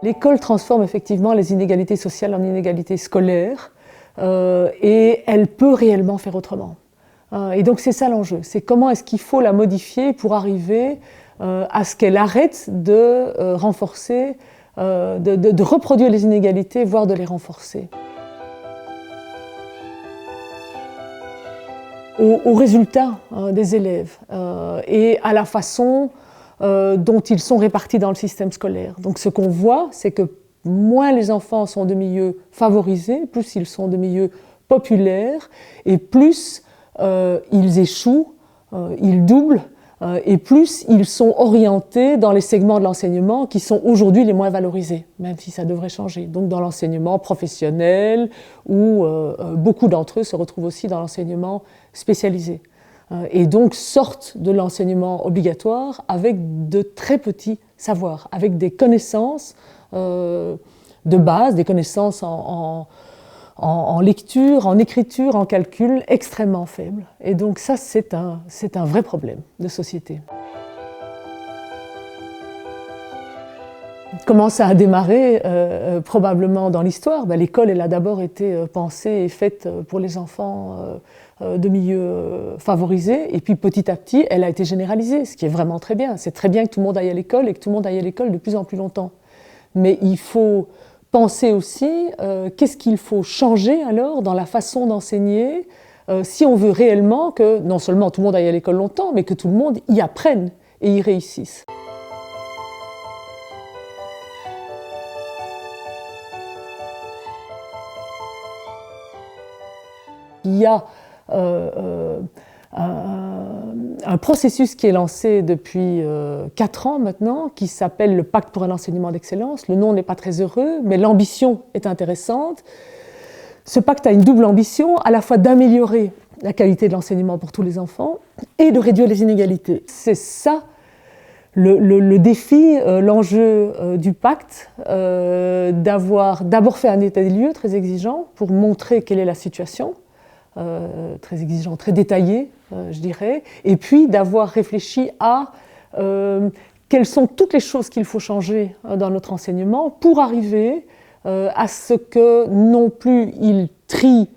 L'école transforme effectivement les inégalités sociales en inégalités scolaires et elle peut réellement faire autrement. Et donc c'est ça l'enjeu, c'est comment est-ce qu'il faut la modifier pour arriver à ce qu'elle arrête de renforcer, de reproduire les inégalités, voire de les renforcer. Aux résultats des élèves et à la façon dont ils sont répartis dans le système scolaire. Donc ce qu'on voit, c'est que moins les enfants sont de milieux favorisés, plus ils sont de milieux populaires, et plus ils échouent, ils doublent, et plus ils sont orientés dans les segments de l'enseignement qui sont aujourd'hui les moins valorisés, même si ça devrait changer. Donc dans l'enseignement professionnel, où beaucoup d'entre eux se retrouvent aussi dans l'enseignement spécialisé. Et donc sortent de l'enseignement obligatoire avec de très petits savoirs, avec des connaissances de base, des connaissances en lecture, en écriture, en calcul extrêmement faibles. Et donc ça, c'est un vrai problème de société. Comment ça a démarré probablement dans l'histoire? L'école, elle a d'abord été pensée et faite pour les enfants de milieux favorisés, et puis petit à petit, elle a été généralisée, ce qui est vraiment très bien. C'est très bien que tout le monde aille à l'école et que tout le monde aille à l'école de plus en plus longtemps. Mais il faut penser aussi qu'est-ce qu'il faut changer alors dans la façon d'enseigner si on veut réellement que non seulement tout le monde aille à l'école longtemps, mais que tout le monde y apprenne et y réussisse. Il y a un processus qui est lancé depuis 4 ans maintenant, qui s'appelle le Pacte pour un enseignement d'excellence. Le nom n'est pas très heureux, mais l'ambition est intéressante. Ce pacte a une double ambition, à la fois d'améliorer la qualité de l'enseignement pour tous les enfants et de réduire les inégalités. C'est ça le défi, l'enjeu du pacte, d'avoir d'abord fait un état des lieux très exigeant pour montrer quelle est la situation, très exigeant, très détaillé, je dirais, et puis d'avoir réfléchi à quelles sont toutes les choses qu'il faut changer dans notre enseignement pour arriver à ce que non plus il trie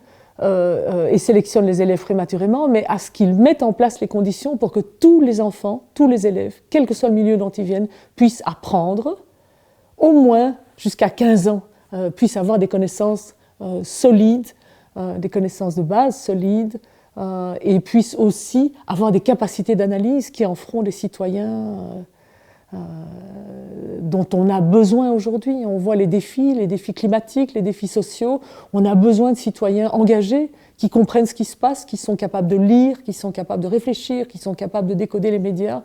et sélectionne les élèves prématurément, mais à ce qu'ils mettent en place les conditions pour que tous les enfants, tous les élèves, quel que soit le milieu dont ils viennent, puissent apprendre, au moins jusqu'à 15 ans, puissent avoir des connaissances solides, des connaissances de base solides, et puissent aussi avoir des capacités d'analyse qui en feront des citoyens dont on a besoin aujourd'hui. On voit les défis climatiques, les défis sociaux. On a besoin de citoyens engagés qui comprennent ce qui se passe, qui sont capables de lire, qui sont capables de réfléchir, qui sont capables de décoder les médias.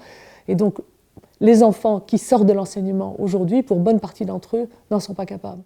Et donc, les enfants qui sortent de l'enseignement aujourd'hui, pour bonne partie d'entre eux, n'en sont pas capables.